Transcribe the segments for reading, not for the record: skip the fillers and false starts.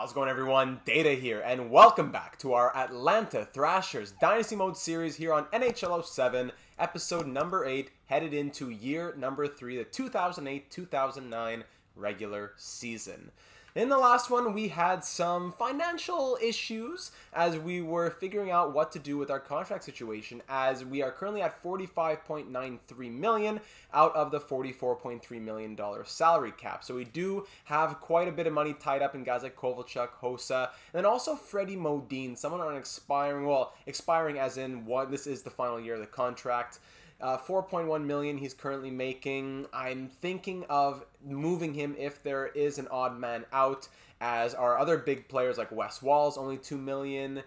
How's it going, everyone? Data here, and welcome back to our Atlanta Thrashers Dynasty Mode series here on NHL 07, episode number 8, headed into year number 3, the 2008-2009 regular season. In the last one, we had some financial issues as we were figuring out what to do with our contract situation, as we are currently at $45.93 million out of the $44.3 million salary cap. So we do have quite a bit of money tied up in guys like Kovalchuk, Hossa, and then also Freddie Modin, someone on expiring as in this is the final year of the contract. 4.1 million he's currently making. I'm thinking of moving him if there is an odd man out, as our other big players like Wes Walls only 2 million,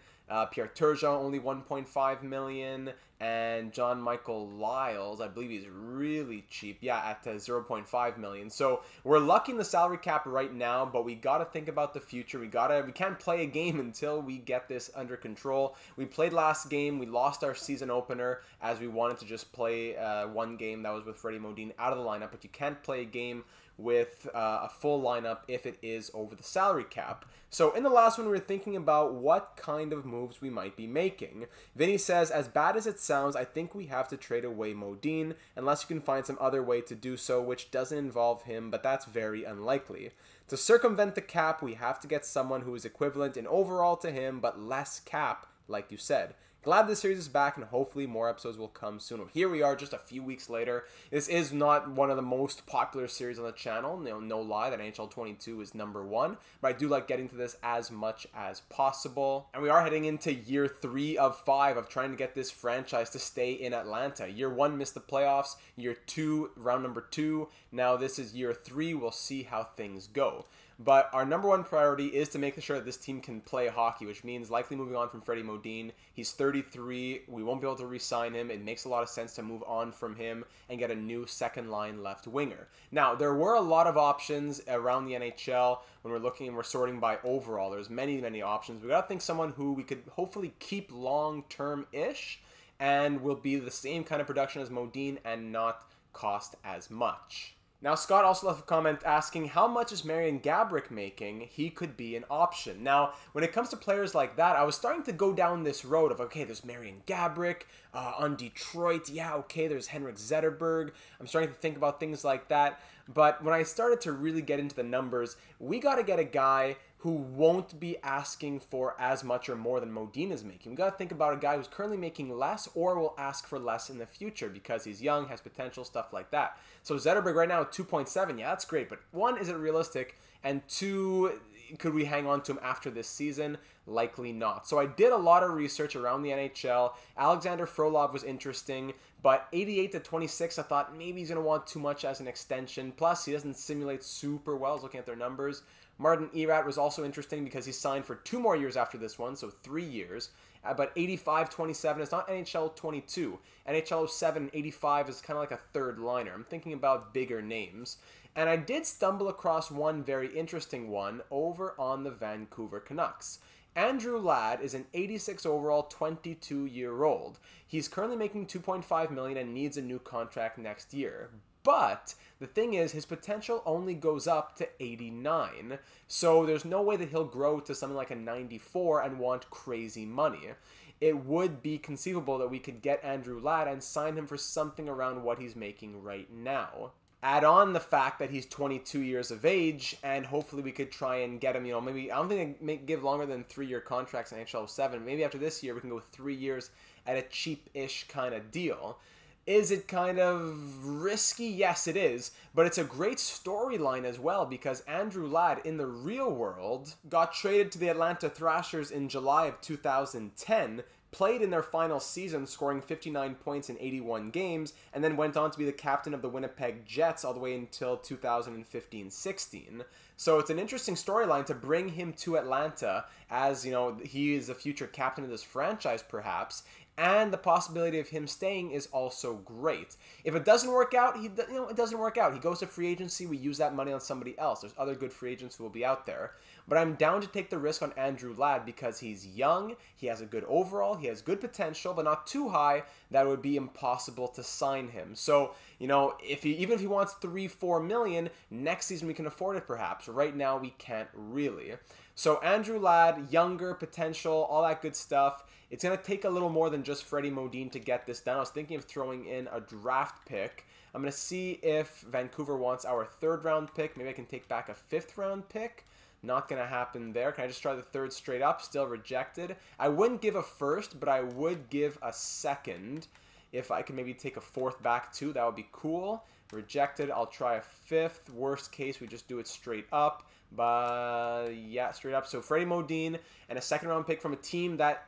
Pierre Turgeon only 1.5 million, and John Michael Lyles, I believe he's really cheap, at 0.5 million. So we're lucking the salary cap right now, but we got to think about the future. We can't play a game until we get this under control. We played last game, we lost our season opener as we wanted to just play one game that was with Freddie Modin out of the lineup, but you can't play a game with a full lineup if it is over the salary cap. So in the last one, we were thinking about what kind of moves we might be making. Vinny says, as bad as it sounds, I think we have to trade away Modin, unless you can find some other way to do so, which doesn't involve him, but that's very unlikely. To circumvent the cap, we have to get someone who is equivalent in overall to him, but less cap, like you said. Glad this series is back, and hopefully more episodes will come soon. Here we are just a few weeks later. This is not one of the most popular series on the channel. No lie that NHL 22 is #1, but I do like getting to this as much as possible. And we are heading into year 3 of 5 of trying to get this franchise to stay in Atlanta. Year 1 missed the playoffs. Year 2, round number 2. Now this is year 3. We'll see how things go. But our #1 priority is to make sure that this team can play hockey, which means likely moving on from Freddie Modin. He's 33. We won't be able to re-sign him. It makes a lot of sense to move on from him and get a new second-line left winger. Now, there were a lot of options around the NHL when we're looking and we're sorting by overall. There's many, many options. We got to think someone who we could hopefully keep long-term-ish and will be the same kind of production as Modin and not cost as much. Now, Scott also left a comment asking how much is Marian Gaborik making? He could be an option. Now, when it comes to players like that, I was starting to go down this road of, okay, there's Marian Gaborik on Detroit. Yeah, okay, there's Henrik Zetterberg. I'm starting to think about things like that. But when I started to really get into the numbers, we got to get a guy who won't be asking for as much or more than Modin is making. We got to think about a guy who's currently making less or will ask for less in the future because he's young, has potential, stuff like that. So Zetterberg right now at 2.7, yeah, that's great. But 1, is it realistic? And 2, could we hang on to him after this season? Likely not. So I did a lot of research around the NHL. Alexander Frolov was interesting, but 88 to 26, I thought maybe he's going to want too much as an extension. Plus, he doesn't simulate super well. I was looking at their numbers. Martin Erat was also interesting because he signed for 2 more years after this one, so 3 years. But 85-27, it's not NHL 22. NHL 07, 85 is kind of like a third liner. I'm thinking about bigger names. And I did stumble across one very interesting one over on the Vancouver Canucks. Andrew Ladd is an 86 overall, 22-year-old. He's currently making $2.5 million and needs a new contract next year. But the thing is, his potential only goes up to 89. So there's no way that he'll grow to something like a 94 and want crazy money. It would be conceivable that we could get Andrew Ladd and sign him for something around what he's making right now. Add on the fact that he's 22 years of age, and hopefully we could try and get him, maybe, I don't think they give longer than 3-year contracts in NHL 07. Maybe after this year we can go 3 years at a cheap-ish kind of deal. Is it kind of risky? Yes, it is. But it's a great storyline as well because Andrew Ladd in the real world got traded to the Atlanta Thrashers in July of 2010, played in their final season, scoring 59 points in 81 games, and then went on to be the captain of the Winnipeg Jets all the way until 2015-16. So it's an interesting storyline to bring him to Atlanta as, he is a future captain of this franchise perhaps, and the possibility of him staying is also great. If it doesn't work out, it doesn't work out. He goes to free agency, we use that money on somebody else. There's other good free agents who will be out there. But I'm down to take the risk on Andrew Ladd because he's young, he has a good overall, he has good potential, but not too high that it would be impossible to sign him. So You know, even if he wants 3-4 million, next season we can afford it perhaps. Right now we can't really. So Andrew Ladd, younger, potential, all that good stuff. It's going to take a little more than just Freddie Modine to get this done. I was thinking of throwing in a draft pick. I'm going to see if Vancouver wants our 3rd round pick. Maybe I can take back a 5th round pick. Not going to happen there. Can I just try the 3rd straight up? Still rejected. I wouldn't give a 1st, but I would give a 2nd. If I could maybe take a 4th back too, that would be cool. Rejected. I'll try a 5th. Worst case, we just do it straight up. But yeah, straight up. So Freddie Modine and a 2nd round pick from a team that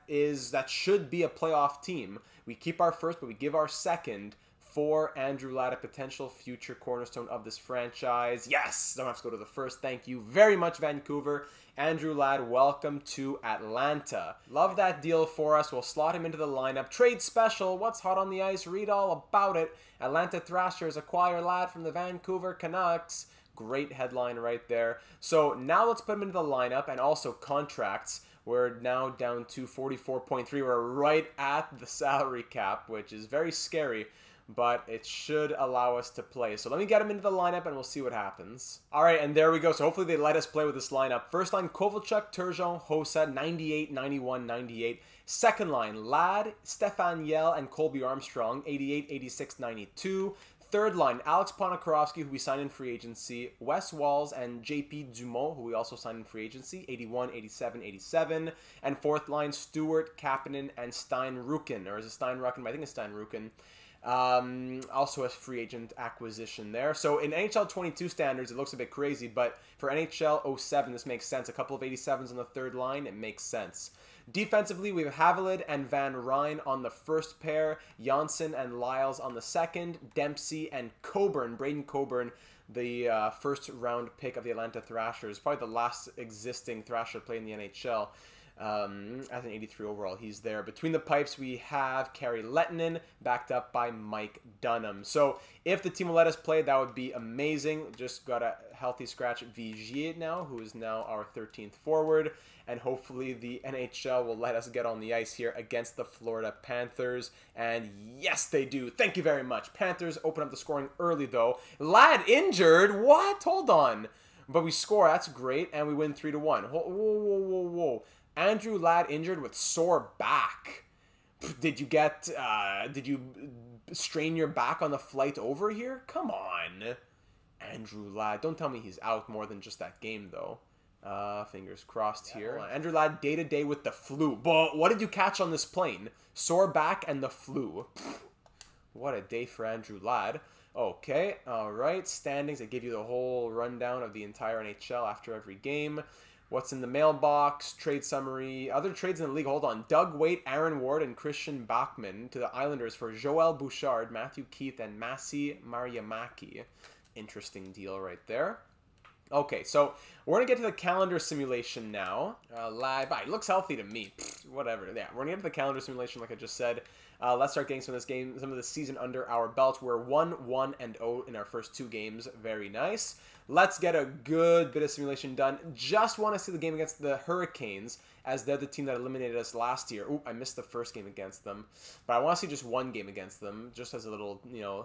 should be a playoff team. We keep our 1st, but we give our 2nd for Andrew Ladd, a potential future cornerstone of this franchise. Yes! Don't have to go to the 1st. Thank you very much, Vancouver. Andrew Ladd, welcome to Atlanta. Love that deal for us. We'll slot him into the lineup. Trade special. What's hot on the ice? Read all about it. Atlanta Thrashers acquire Ladd from the Vancouver Canucks. Great headline right there. So now let's put him into the lineup, and also contracts. We're now down to 44.3. We're right at the salary cap, which is very scary, but it should allow us to play. So let me get him into the lineup, and we'll see what happens. All right, and there we go. So hopefully they let us play with this lineup. First line, Kovalchuk, Turgeon, Hossa, 98, 91, 98. Second line, Ladd, Stefan Yell, and Colby Armstrong, 88, 86, 92. Third line, Alex Ponikarovsky, who we signed in free agency, Wes Walls, and JP Dumont, who we also signed in free agency, 81, 87, 87. And fourth line, Stewart, Kapanen, and Steinrucken, or is it Steinrucken? I think it's Steinrucken. Also a free agent acquisition there. So in NHL 22 standards, it looks a bit crazy, but for NHL 07, this makes sense. A couple of 87s on the third line, it makes sense. Defensively, we have Havilland and Van Ryn on the first pair, Janssen and Lyles on the second, Dempsey and Coburn, Braden Coburn, the first round pick of the Atlanta Thrashers, probably the last existing Thrasher play in the NHL. As an 83 overall, he's there. Between the pipes, we have Kari Lehtinen, backed up by Mike Dunham. So if the team will let us play, that would be amazing. Just got a healthy scratch Vigier now, who is now our 13th forward. And hopefully the NHL will let us get on the ice here against the Florida Panthers. And yes, they do. Thank you very much. Panthers open up the scoring early, though. Ladd injured? What? Hold on. But we score. That's great. And we win 3-1. Whoa, whoa, whoa, whoa, whoa. Andrew Ladd injured with sore back. Did you strain your back on the flight over here? Come on. Andrew Ladd. Don't tell me he's out more than just that game, though. Fingers crossed here. Andrew Ladd day-to-day with the flu. But what did you catch on this plane? Sore back and the flu. What a day for Andrew Ladd. Okay, alright. Standings. I give you the whole rundown of the entire NHL after every game. What's in the mailbox? Trade summary. Other trades in the league. Hold on. Doug Waite, Aaron Ward, and Christian Bachman to the Islanders for Joel Bouchard, Matthew Keith, and Massi Mariamaki. Interesting deal right there. Okay, so we're going to get to the calendar simulation now. Live. He looks healthy to me. Whatever. Yeah, we're going to get to the calendar simulation like I just said. Let's start getting some of the season under our belts. We're 1-1-0 in our first 2 games. Very nice. Let's get a good bit of simulation done. Just want to see the game against the Hurricanes, as they're the team that eliminated us last year. Ooh, I missed the first game against them. But I want to see just one game against them, just as a little,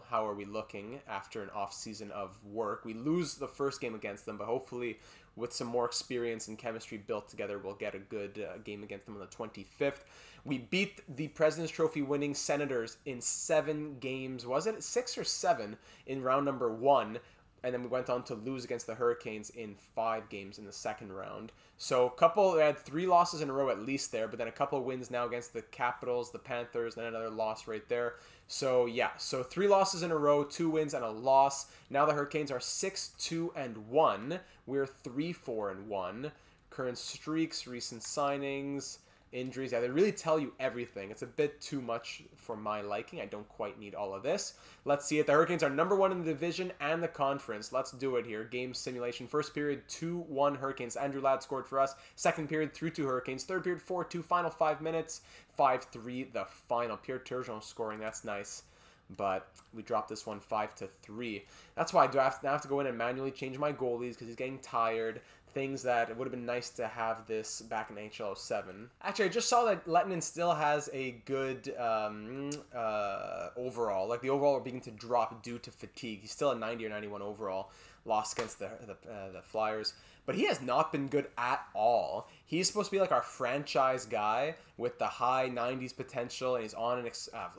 how are we looking after an off season of work. We lose the first game against them, but hopefully with some more experience and chemistry built together, we'll get a good game against them on the 25th. We beat the President's Trophy winning Senators in 7 games. Was it 6 or 7 in round number 1? And then we went on to lose against the Hurricanes in 5 games in the second round. So we had 3 losses in a row at least there, but then a couple of wins now against the Capitals, the Panthers, then another loss right there. So yeah, so 3 losses in a row, 2 wins and a loss. Now the Hurricanes are 6-2-1. We're 3-4-1. Current streaks, recent signings, injuries. Yeah, they really tell you everything. It's a bit too much for my liking. I don't quite need all of this. Let's see it. The Hurricanes are number 1 in the division and the conference. Let's do it here. Game simulation. First period, 2-1 Hurricanes. Andrew Ladd scored for us. Second period, 3-2 Hurricanes. Third period, 4-2. Final 5 minutes, 5-3 the final. Pierre Turgeon scoring. That's nice. But we dropped this one 5-3. That's why I have to go in and manually change my goalies because he's getting tired. things that it would have been nice to have this back in NHL 07. Actually, I just saw that Lehtinen still has a good overall. Like, the overall are beginning to drop due to fatigue. He's still a 90 or 91 overall. Lost against the Flyers. But he has not been good at all. He's supposed to be like our franchise guy with the high 90s potential, and he's on an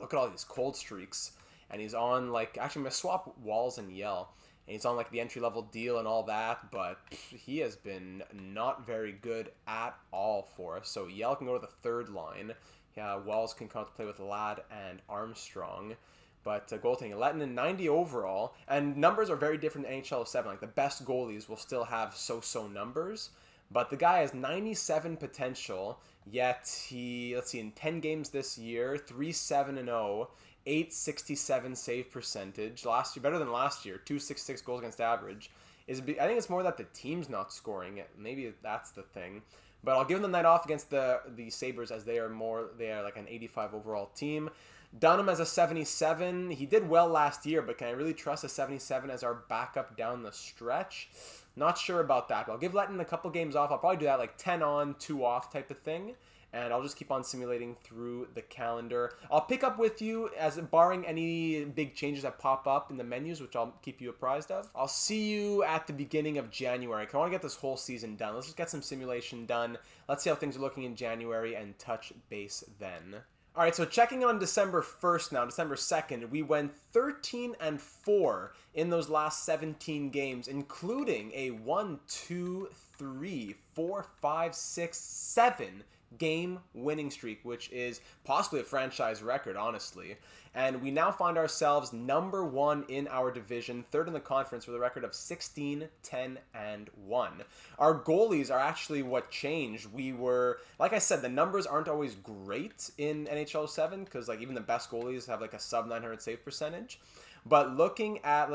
look at all these cold streaks. And he's on, like, actually I'm going to swap Walls and Yell. And he's on, like, the entry-level deal and all that, but he has been not very good at all for us. So Yell can go to the third line. Walls can come to play with Ladd and Armstrong. But goaltending, Lehtinen 90 overall, and numbers are very different in NHL 7. Like, the best goalies will still have so-so numbers, but the guy has 97 potential, yet he, let's see, in 10 games this year, 3-7-0, 867 save percentage. Last year, better than last year, 266 goals against average. I think it's more that the team's not scoring it. Maybe that's the thing. But I'll give them the night off against the Sabres, as they are like an 85 overall team. Dunham as a 77. He did well last year, but can I really trust a 77 as our backup down the stretch? Not sure about that. But I'll give Lehtinen a couple games off. I'll probably do that like 10 on, 2 off type of thing. And I'll just keep on simulating through the calendar. I'll pick up with you, as barring any big changes that pop up in the menus, which I'll keep you apprised of. I'll see you at the beginning of January. I want to get this whole season done. Let's just get some simulation done. Let's see how things are looking in January and touch base then. All right, so checking on December 1st now, December 2nd, we went 13-4 in those last 17 games, including a 1, 2, 3, 4, 5, 6, 7 game winning streak, which is possibly a franchise record, honestly. And we now find ourselves number 1 in our division, 3rd in the conference with a record of 16, 10, and 1. Our goalies are actually what changed. We were, like I said, the numbers aren't always great in NHL 7 because, like, even the best goalies have like a sub 900 save percentage. But looking at,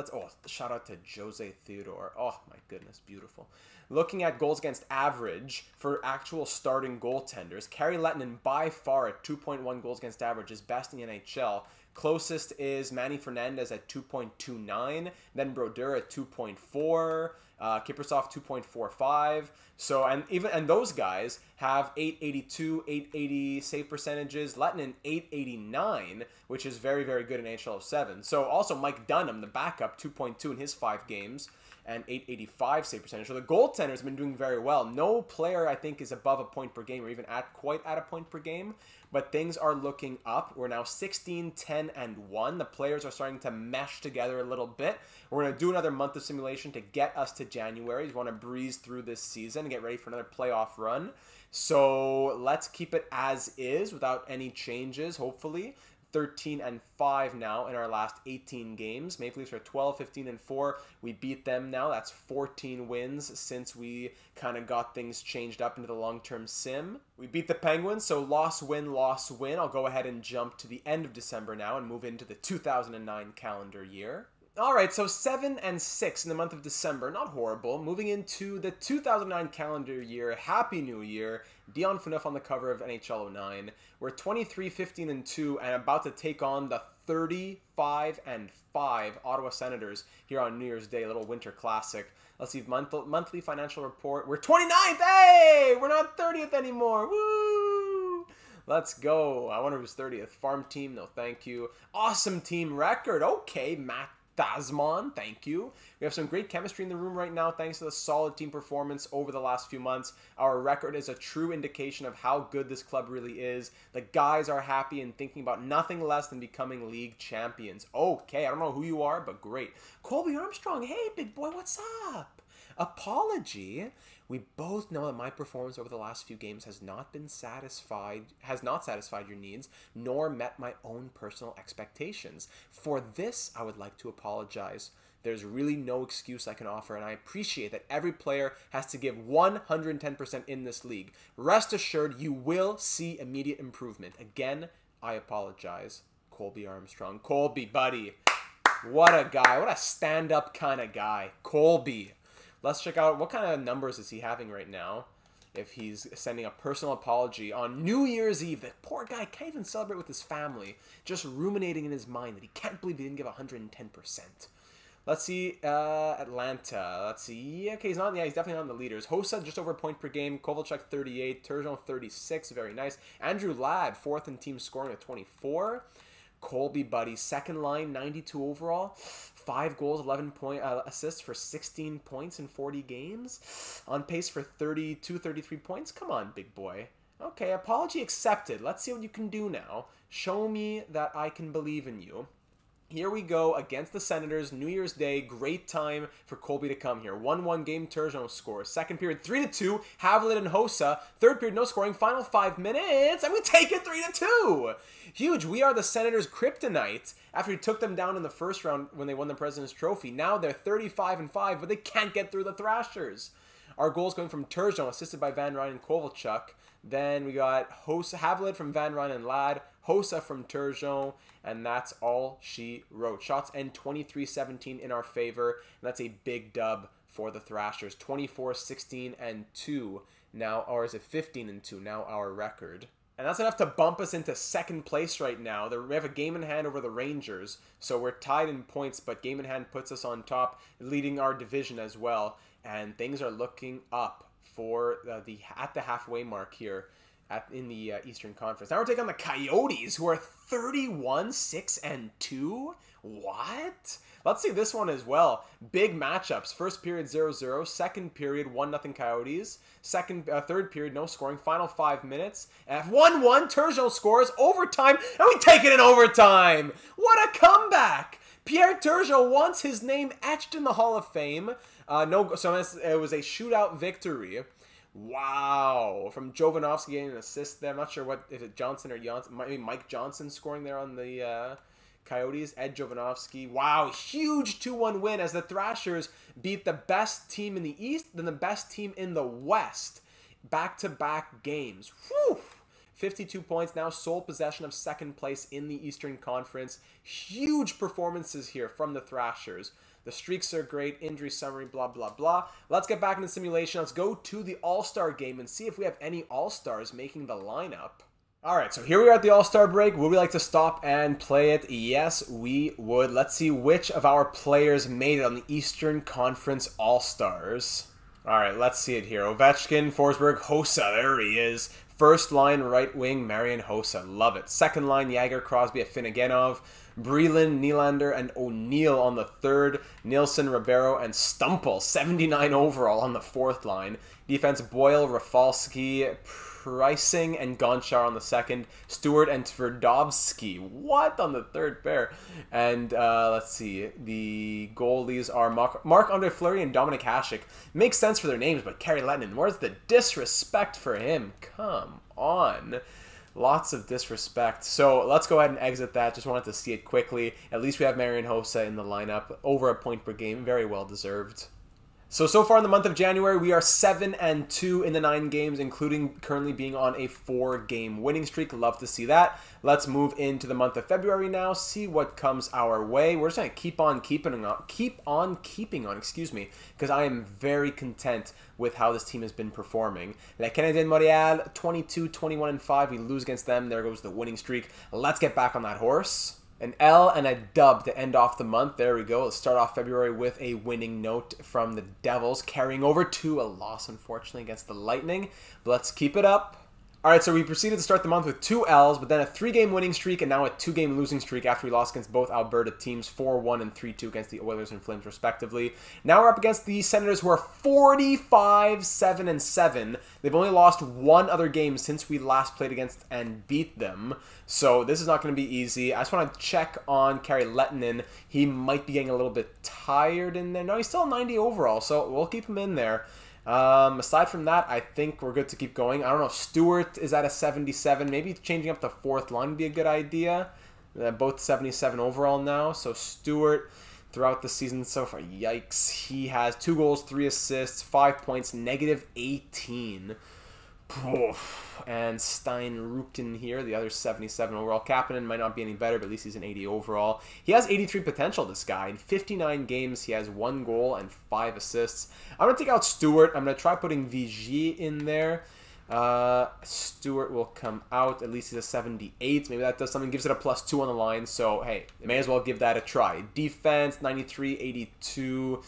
shout out to Jose Theodore. Oh my goodness, beautiful. Looking at goals against average for actual starting goaltenders, Kari Lehtinen by far at 2.1 goals against average is best in the NHL. Closest is Manny Fernandez at 2.29, then Brodeur at 2.4, Kiprusoff 2.45. So, and those guys have 882, 880 save percentages. Lehtinen 889, which is very, very good in NHL 7. So also Mike Dunham, the backup, 2.2 in his 5 games. And 885 save percentage. So the goaltenders have been doing very well. No player, I think, is above a point per game or even quite at a point per game. But things are looking up. We're now 16, 10, and 1. The players are starting to mesh together a little bit. We're going to do another month of simulation to get us to January. We want to breeze through this season and get ready for another playoff run. So let's keep it as is without any changes, hopefully. 13-5 now in our last 18 games. Maple Leafs are 12, 15-4. We beat them now. That's 14 wins since we kind of got things changed up into the long-term sim. We beat the Penguins, so loss, win, loss, win. I'll go ahead and jump to the end of December now and move into the 2009 calendar year. Alright, so 7-6 in the month of December. Not horrible. Moving into the 2009 calendar year. Happy New Year. Dion Phaneuf on the cover of NHL 09. We're 23, 15-2 and about to take on the 35-5 Ottawa Senators here on New Year's Day. A little winter classic. Let's see, monthly financial report. We're 29th! Hey! We're not 30th anymore! Woo! Let's go. I wonder who's 30th. Farm team? No, thank you. Awesome team record. Okay, Matt Tasman, thank you. We have some great chemistry in the room right now thanks to the solid team performance over the last few months. Our record is a true indication of how good this club really is. The guys are happy and thinking about nothing less than becoming league champions. Okay, I don't know who you are, but great. Colby Armstrong, hey big boy, what's up? Apology. We both know that my performance over the last few games has not satisfied your needs, nor met my own personal expectations. For this, I would like to apologize. There's really no excuse I can offer, and I appreciate that every player has to give 110% in this league. Rest assured, you will see immediate improvement. Again, I apologize. Colby Armstrong. Colby, buddy. What a guy. What a stand-up kind of guy. Colby. Let's check out what kind of numbers is he having right now. If he's sending a personal apology on New Year's Eve. The poor guy can't even celebrate with his family. Just ruminating in his mind that he can't believe he didn't give 110%. Let's see, Atlanta. Let's see. Okay, he's not. Yeah, he's definitely not in the leaders. Hossa just over a point per game. Kovalchuk 38. Turgeon 36. Very nice. Andrew Ladd fourth in team scoring at 24. Colby Buddy second line 92 overall. 5 goals, 11 assists for 16 points in 40 games. On pace for 32, 33 points. Come on, big boy. Okay, apology accepted. Let's see what you can do now. Show me that I can believe in you. Here we go against the Senators, New Year's Day. Great time for Colby to come here. 1-1 game, Turgeon scores. Second period, 3-2. Havlat and Hossa. Third period, no scoring. Final 5 minutes, and we take it 3-2. Huge. We are the Senators' kryptonite after we took them down in the first round when they won the President's Trophy. Now they're 35-5, but they can't get through the Thrashers. Our goals going from Turgeon, assisted by Van Ryn and Kovalchuk. Then we got Havlat from Van Ryn and Ladd. Hossa from Turgeon, and that's all she wrote. Shots end 23-17 in our favor, and that's a big dub for the Thrashers. 24-16-2 now, or is it 15-2 now our record? And that's enough to bump us into second place right now. We have a game in hand over the Rangers, so we're tied in points, but game in hand puts us on top, leading our division as well. And things are looking up for at the halfway mark here in the Eastern Conference. Now we're taking on the Coyotes, who are 31-6-2. What? Let's see this one as well. Big matchups. First period 0-0. Second period 1-0 Coyotes. Third period no scoring. Final 5 minutes. And 1-1. Turgeon scores. Overtime. And we take it in overtime. What a comeback. Pierre Turgeon wants his name etched in the Hall of Fame. So it was a shootout victory. Wow. From Jovanovski getting an assist there. I'm not sure if it's Johnson or Johnson. Maybe Mike Johnson scoring there on the Coyotes. Ed Jovanovski. Wow. Huge 2-1 win as the Thrashers beat the best team in the East, then the best team in the West. Back-to-back games. Whew. 52 points, now sole possession of second place in the Eastern Conference. Huge performances here from the Thrashers. The streaks are great, injury summary, blah, blah, blah. Let's get back into simulation. Let's go to the All-Star game and see if we have any All-Stars making the lineup. All right, so here we are at the All-Star break. Would we like to stop and play it? Yes, we would. Let's see which of our players made it on the Eastern Conference All-Stars. All right, let's see it here. Ovechkin, Forsberg, Hossa, there he is. First line, right wing, Marian Hossa. Love it. Second line, Jagger, Crosby, Afinogenov. Breland, Nylander, and O'Neill on the third. Nielsen, Ribeiro, and Stumple. 79 overall on the fourth line. Defense, Boyle, Rafalski, Pricing, and Gonchar on the second. Stewart and Tverdovsky. What on the third pair? And let's see. The goalies are Marc-Andre Fleury and Dominic Hasek. Makes sense for their names, but Kari Lehtinen, where's the disrespect for him? Come on. Lots of disrespect. So let's go ahead and exit that. Just wanted to see it quickly. At least we have Marian Hossa in the lineup. Over a point per game. Very well deserved. So far in the month of January, we are 7-2 in the 9 games, including currently being on a 4-game winning streak. Love to see that. Let's move into the month of February now, see what comes our way. We're just going to keep on keeping on, because I am very content with how this team has been performing. La Canadienne Montréal, 22-21-5. We lose against them. There goes the winning streak. Let's get back on that horse. An L and a dub to end off the month. There we go. Let's start off February with a winning note from the Devils, carrying over to a loss, unfortunately, against the Lightning. But let's keep it up. All right, so we proceeded to start the month with 2 L's, but then a 3-game winning streak and now a 2-game losing streak after we lost against both Alberta teams, 4-1 and 3-2 against the Oilers and Flames, respectively. Now we're up against the Senators, who are 45-7-7. They've only lost 1 other game since we last played against and beat them, so this is not going to be easy. I just want to check on Kari Lehtinen. He might be getting a little bit tired in there. No, he's still 90 overall, so we'll keep him in there. Aside from that, I think we're good to keep going. I don't know if Stewart is at a 77. Maybe changing up the 4th line would be a good idea. Both 77 overall now. So Stewart, throughout the season so far, yikes. He has 2 goals, 3 assists, 5 points, -18. And Steinrücken here, the other 77 overall. Kapanen might not be any better, but at least he's an 80 overall. He has 83 potential, this guy. In 59 games, he has 1 goal and 5 assists. I'm going to take out Stewart. I'm going to try putting Vigier in there. Stewart will come out. At least he's a 78. Maybe that does something. Gives it a +2 on the line. So, hey, may as well give that a try. Defense, 93, 82.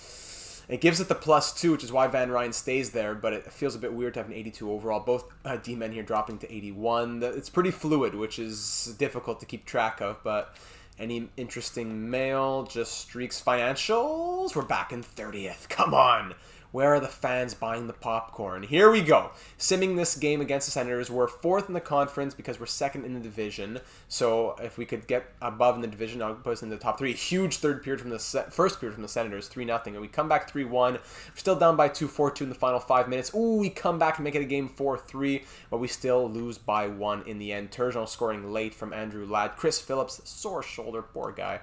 It gives it the +2, which is why Van Ryn stays there, but it feels a bit weird to have an 82 overall. Both D-men here dropping to 81. It's pretty fluid, which is difficult to keep track of, but any interesting mail, just streaks, financials. We're back in 30th. Come on. Where are the fans buying the popcorn? Here we go. Simming this game against the Senators. We're 4th in the conference because we're 2nd in the division. So if we could get above in the division, I'll put us in the top 3. Huge third period from the first period from the Senators, 3-0. And we come back 3-1. We're still down by 2-4-2 in the final 5 minutes. Ooh, we come back and make it a game 4-3, but we still lose by 1 in the end. Turgeon scoring late from Andrew Ladd. Chris Phillips, sore shoulder, poor guy.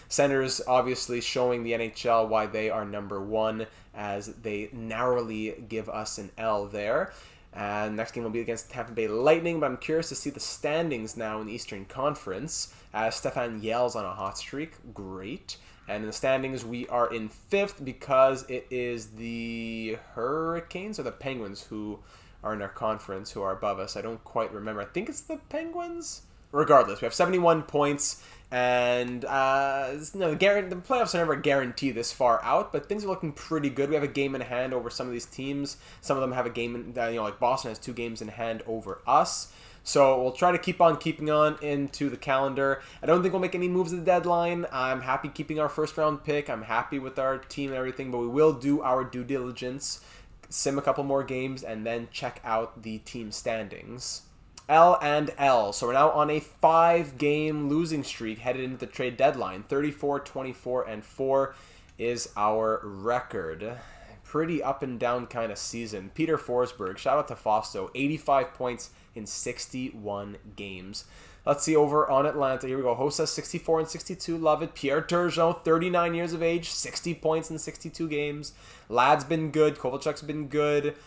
Senators obviously showing the NHL why they are #1 as they narrowly give us an L there. And next game will be against Tampa Bay Lightning, but I'm curious to see the standings now in the Eastern Conference as Stefan Yell's on a hot streak. Great. And in the standings, we are in 5th because it is the Hurricanes or the Penguins who are in our conference who are above us. I don't quite remember. I think it's the Penguins. Regardless, we have 71 points. And the playoffs are never guaranteed this far out, but things are looking pretty good. We have a game in hand over some of these teams. Some of them have a game, like Boston has 2 games in hand over us. So we'll try to keep on keeping on into the calendar. I don't think we'll make any moves at the deadline. I'm happy keeping our first-round pick. I'm happy with our team and everything, but we will do our due diligence, sim a couple more games, and then check out the team standings. L and L. So we're now on a 5-game losing streak headed into the trade deadline. 34, 24, and 4 is our record. Pretty up and down kind of season. Peter Forsberg, shout out to Fausto, 85 points in 61 games. Let's see over on Atlanta. Here we go. Hossa, 64 and 62. Love it. Pierre Turgeon, 39 years of age, 60 points in 62 games. Ladd's been good. Kovalchuk's been good.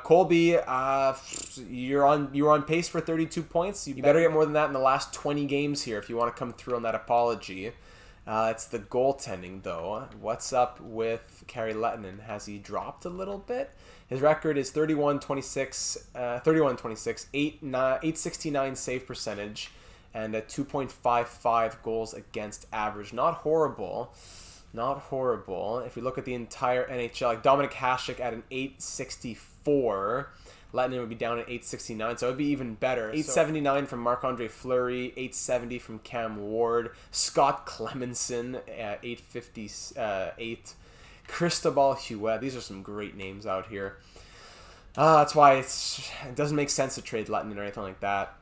Colby, you're on pace for 32 points. You better get more than that in the last 20 games here if you want to come through on that apology. It's the goaltending, though. What's up with Kari Lehtinen? Has he dropped a little bit? His record is 31-26, 869 save percentage, and a 2.55 goals against average. Not horrible. Not horrible. If we look at the entire NHL, like Dominic Hasek at an 864, Lehtinen would be down at 869, so it would be even better. 879 from Marc-Andre Fleury, 870 from Cam Ward, Scott Clemenson at 858, Cristobal Huet. These are some great names out here. That's why it doesn't make sense to trade Lehtinen or anything like that.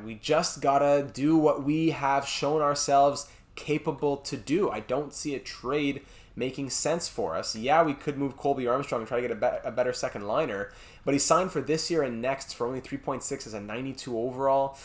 We just gotta do what we have shown ourselves capable to do. I don't see a trade making sense for us. Yeah, we could move Colby Armstrong and try to get a better second liner, but he signed for this year and next for only 3.6 as a 92 overall.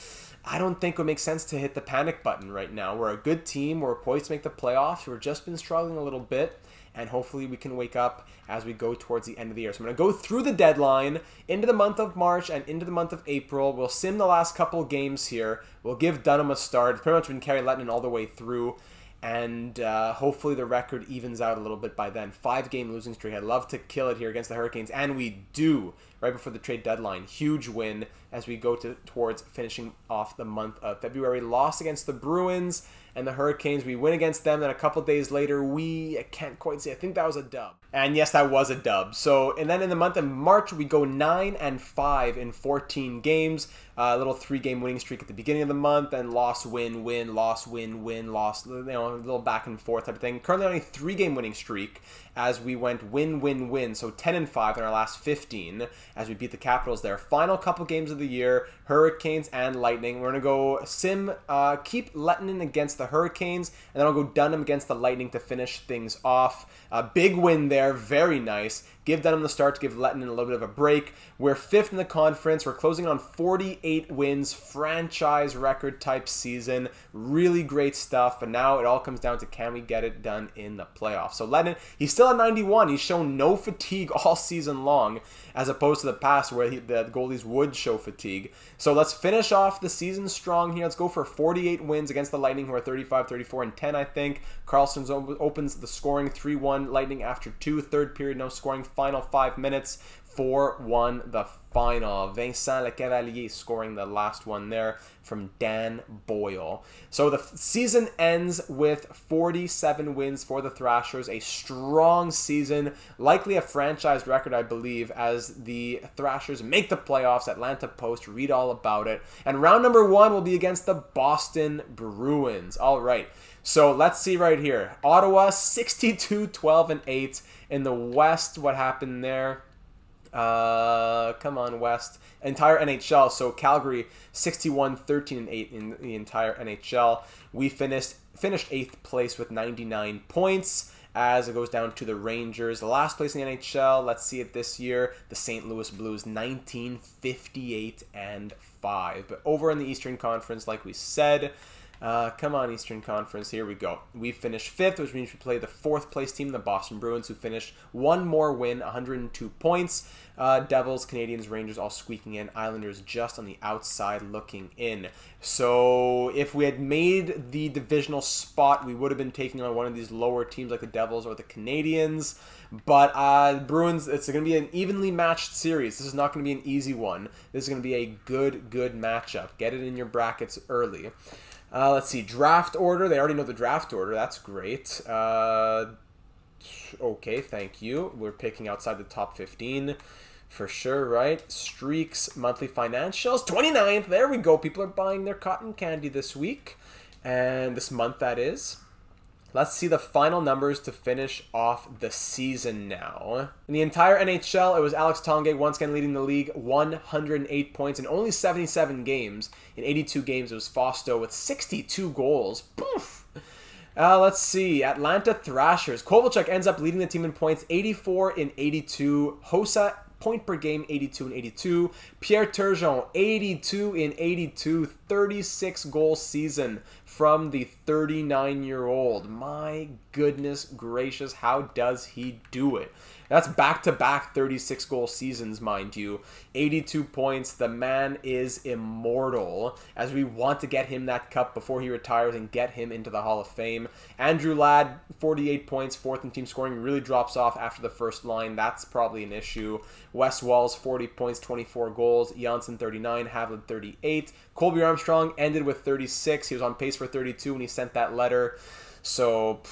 I don't think it would make sense to hit the panic button right now. We're a good team. We're poised to make the playoffs. We've just been struggling a little bit, and hopefully we can wake up as we go towards the end of the year. So I'm going to go through the deadline, into the month of March and into the month of April. We'll sim the last couple games here. We'll give Dunham a start. It's pretty much been Kari Lehtinen all the way through, and hopefully the record evens out a little bit by then. 5-game losing streak. I'd love to kill it here against the Hurricanes, and we do right before the trade deadline. Huge win as we go towards finishing off the month of February. Loss against the Bruins and the Hurricanes. We win against them, then a couple days later, I can't quite see, I think that was a dub. And yes, that was a dub. So, and then in the month of March, we go 9-5 in 14 games. A little 3-game winning streak at the beginning of the month, and loss, win, win, loss, win, win, loss, a little back and forth type of thing. Currently on a 3-game winning streak as we went win, win, win. So 10-5 in our last 15 as we beat the Capitals there. Final couple games of the year, Hurricanes and Lightning. We're going to go keep Lehtinen against the Hurricanes, and then I'll go Dunham against the Lightning to finish things off. A big win there, very nice. Give Dunham the start to give Lehtinen a little bit of a break. We're 5th in the conference. We're closing on 48 wins, franchise record type season. Really great stuff. But now it all comes down to, can we get it done in the playoffs? So Lehtinen, he's still at 91. He's shown no fatigue all season long, as opposed to the past where the goalies would show fatigue. So let's finish off the season strong here. Let's go for 48 wins against the Lightning, who are 35, 34, and 10, I think. Carlson opens the scoring 3-1 Lightning after 2. Third period, no scoring. Final 5 minutes. 4-1 the final. Vincent Lecavalier scoring the last one there from Dan Boyle. So the season ends with 47 wins for the Thrashers, a strong season, likely a franchise record, I believe, as the Thrashers make the playoffs. Atlanta Post, read all about it. And round number 1 will be against the Boston Bruins. All right, so let's see right here. Ottawa 62-12-8 in the West. What happened there? Come on, West. Entire NHL. So Calgary 61-13-8 in the entire NHL. We finished 8th place with 99 points as it goes down to the Rangers. The last place in the NHL, let's see it this year, the St. Louis Blues 1958-5. But over in the Eastern Conference, like we said, come on, Eastern Conference. Here we go. We finished 5th, which means we play the 4th place team, the Boston Bruins, who finished one more win, 102 points. Devils, Canadians, Rangers all squeaking in. Islanders just on the outside looking in. So if we had made the divisional spot, we would have been taking on one of these lower teams like the Devils or the Canadians. But Bruins, it's going to be an evenly matched series. This is not going to be an easy one. This is going to be a good matchup. Get it in your brackets early. Let's see, draft order. They already know the draft order. That's great. Okay, thank you. We're picking outside the top 15 for sure, right? Streaks, monthly financials, 29th. There we go. People are buying their cotton candy this week. And this month, that is. Let's see the final numbers to finish off the season now. In the entire NHL, it was Alex Tanguay once again leading the league, 108 points in only 77 games. In 82 games, it was Fausto with 62 goals. Poof! Let's see. Atlanta Thrashers. Kovalchuk ends up leading the team in points, 84 in 82. Hossa, point per game, 82 in 82. Pierre Turgeon, 82 in 82. 36 goal season from the 39-year-old. My goodness gracious, how does he do it? That's back-to-back 36-goal seasons, mind you. 82 points. The man is immortal, as we want to get him that cup before he retires and get him into the Hall of Fame. Andrew Ladd, 48 points, 4th in team scoring, really drops off after the first line. That's probably an issue. Wes Walls, 40 points, 24 goals. Janssen, 39. Havlin, 38. Colby Armstrong ended with 36. He was on pace for 32 when he sent that letter, so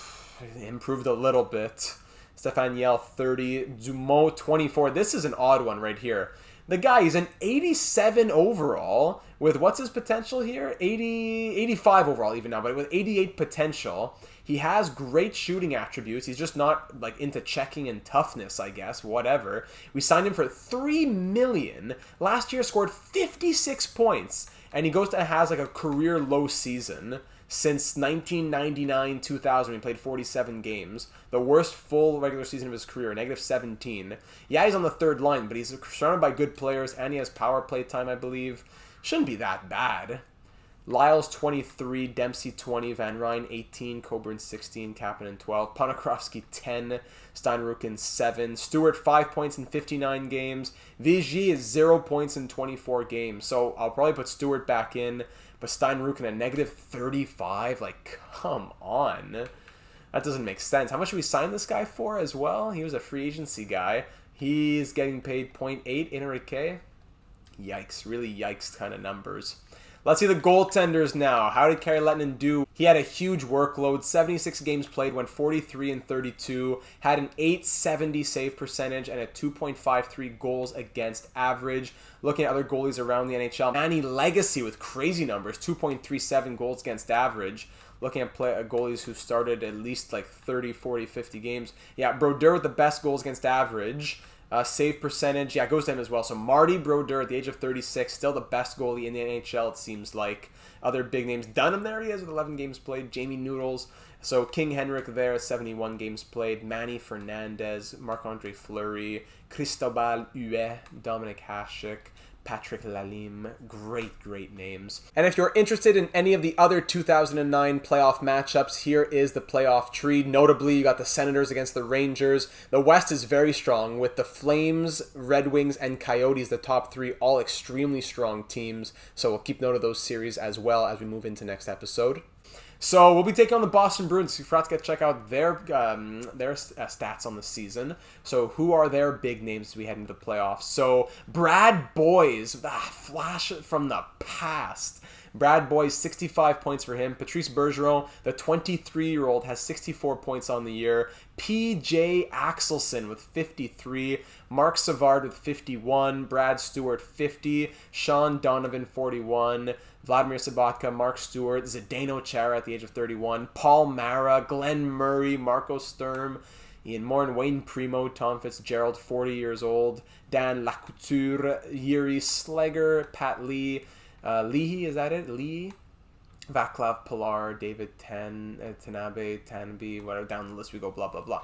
improved a little bit. Stefan Yell, 30. Dumont, 24. This is an odd one right here. The guy, he's an 87 overall with, what's his potential here? 85 overall even now, but with 88 potential. He has great shooting attributes. He's just not like into checking and toughness, I guess, whatever. We signed him for $3 million. Last year scored 56 points, and he has like a career low season. Since 1999-2000, he played 47 games. The worst full regular season of his career, -17. Yeah, he's on the 3rd line, but he's surrounded by good players, and he has power play time, I believe. Shouldn't be that bad. Lyles, 23. Dempsey, 20. Van Ryn, 18. Coburn, 16. Kapanen, 12. Ponikarovsky, 10. Steinrucken, 7. Stewart, 5 points in 59 games. Vigie is 0 points in 24 games. So I'll probably put Stewart back in. But Steinrucken at -35? Like, come on. That doesn't make sense. How much should we sign this guy for as well? He was a free agency guy. He's getting paid 0.8 Enrique. Yikes. Really yikes kind of numbers. Let's see the goaltenders now. How did Kari Lehtinen do? He had a huge workload. 76 games played, went 43 and 32. Had an .870 save percentage and a 2.53 goals against average. Looking at other goalies around the NHL, Manny Legacy with crazy numbers, 2.37 goals against average. Looking at goalies who started at least like 30, 40, 50 games. Yeah, Brodeur with the best goals against average. Save percentage, yeah, goes to him as well. So Marty Brodeur at the age of 36, still the best goalie in the NHL, it seems like. Other big names. Dunham there he is with 11 games played. Jamie Noodles. So King Henrik there, 71 games played. Manny Fernandez, Marc-Andre Fleury, Cristobal Huet, Dominic Hasek, Patrick Lalime. Great names. And if you're interested in any of the other 2009 playoff matchups, here is the playoff tree. Notably, you got the Senators against the Rangers. The West is very strong with the Flames, Red Wings, and Coyotes, the top 3, all extremely strong teams. So we'll keep note of those series as well as we move into next episode. So we'll be taking on the Boston Bruins. You forgot to check out their stats on the season. So who are their big names as we head into the playoffs? So Brad Boyes, flash from the past. Brad Boyes, 65 points for him. Patrice Bergeron, the 23-year-old, has 64 points on the year. PJ Axelson with 53. Mark Savard with 51. Brad Stewart, 50. Sean Donovan, 41. Vladimir Sabatka, Mark Stewart, Zdeno Chara at the age of 31. Paul Mara, Glenn Murray, Marco Sturm, Ian Morin, Wayne Primo, Tom Fitzgerald, 40 years old. Dan Lacouture, Yuri Slegger, Pat Lee. Leahy, is that it? Lee? Vaclav Pilar, David Tanabe, Tanby, whatever, down the list we go, blah, blah, blah.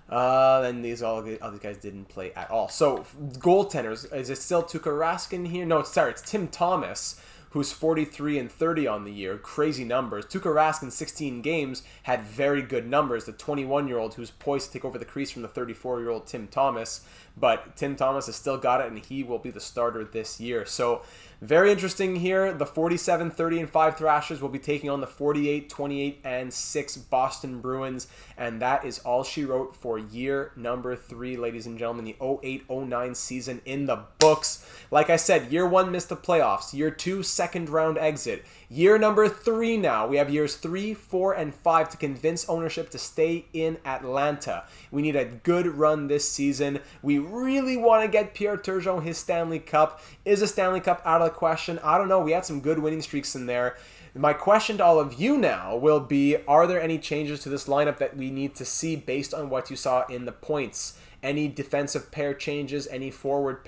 And these other guys didn't play at all. So, goaltenders, is it still Tuukka Raskin here? No, it's Tim Thomas, who's 43 and 30 on the year. Crazy numbers. Tuukka Raskin, 16 games, had very good numbers. The 21-year-old who's poised to take over the crease from the 34-year-old Tim Thomas. But Tim Thomas has still got it, and he will be the starter this year. So, very interesting here. The 47, 30, and 5 Thrashers will be taking on the 48, 28, and 6 Boston Bruins. And that is all she wrote for year number 3, ladies and gentlemen. The 08-09 season in the books. Like I said, year 1 missed the playoffs. Year 2, second round exit. Year number 3 now. We have years 3, 4, and 5 to convince ownership to stay in Atlanta. We need a good run this season. We really want to get Pierre Turgeon his Stanley Cup. Is a Stanley Cup out of the question? I don't know. We had some good winning streaks in there. My question to all of you now will be, are there any changes to this lineup that we need to see based on what you saw in the points? Any defensive pair changes, any forward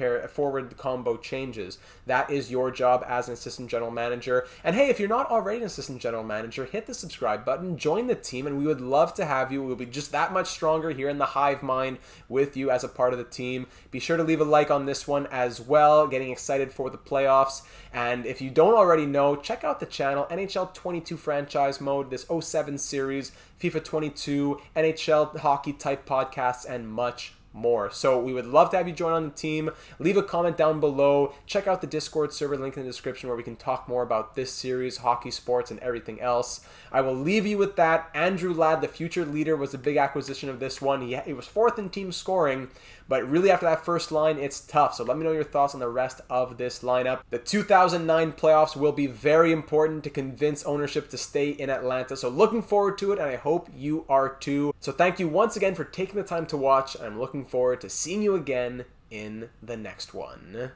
combo changes? That is your job as an assistant general manager. And hey, if you're not already an assistant general manager, hit the subscribe button, join the team, and we would love to have you. We'll be just that much stronger here in the hive mind with you as a part of the team. Be sure to leave a like on this one as well, getting excited for the playoffs. And if you don't already know, check out the channel, NHL 22 Franchise Mode, this 07 series, FIFA 22, NHL hockey type podcasts, and much more. So we would love to have you join on the team. Leave a comment down below. Check out the Discord server link in the description where we can talk more about this series, hockey, sports, and everything else. I will leave you with that. Andrew Ladd, the future leader, was a big acquisition of this one. He was 4th in team scoring, but really after that first line, it's tough. So let me know your thoughts on the rest of this lineup. The 2009 playoffs will be very important to convince ownership to stay in Atlanta. So looking forward to it, and I hope you are too. So thank you once again for taking the time to watch. I'm looking forward to seeing you again in the next one.